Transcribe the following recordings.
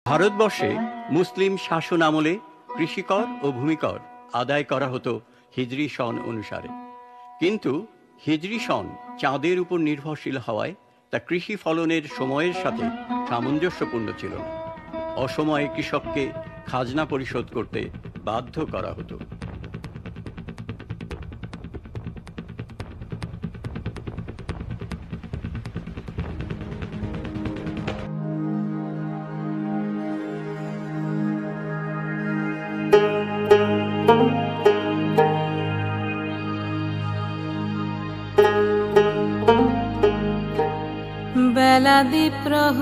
ভারতবর্ষে মুসলিম শাসন আমলে কৃষিকর ও ভূমিকর আদায় করা হতো হিজরি সন অনুসারে, কিন্তু হিজরি সন চাঁদের উপর নির্ভরশীল হওয়ায় তা কৃষি ফলনের সময়ের সাথে সামঞ্জস্যপূর্ণ ছিল না। অসময়ে কৃষককে খাজনা পরিশোধ করতে বাধ্য করা হতো। বেলা দ্বীপ্রহর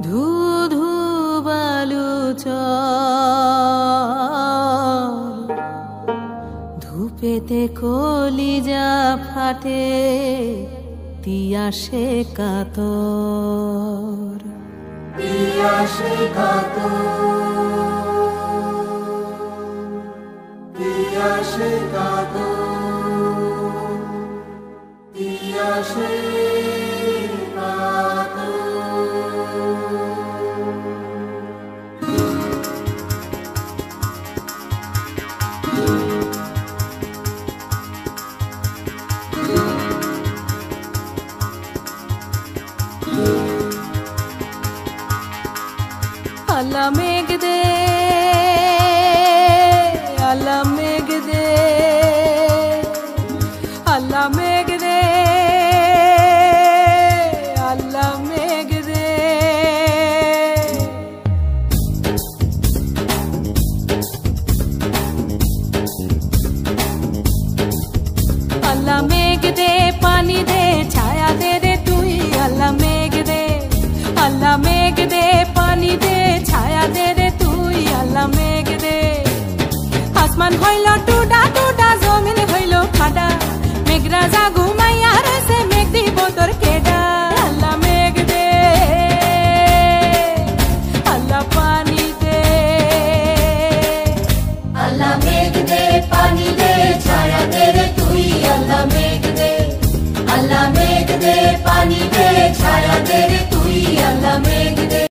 ধূ ধূ বালু ধূপেতে কলিজা ফাটে তিয়াসে কাতর তিয়াসে কাতর তিয়াসে কাতর আল্লাহ মেঘ দে, আল্লাহ মেঘ দে, আল্লাহ মেঘ দে, আল্লাহ মেঘ দে। আল্লাহ মেঘ দে, পানি দে, ছায়া দে রে তুই। আল্লাহ মেঘ দে, আল্লাহ মেঘ দে, পানি দে, ছায়া দে রে তুই। আল্লাহ মেঘ দে। আসমান হইল টুডা টুডা, জমিন হইল খাডা, মেঘরাজা ঘুমাইয়া রয়েছে, মেঘ দিব তোর কেডা।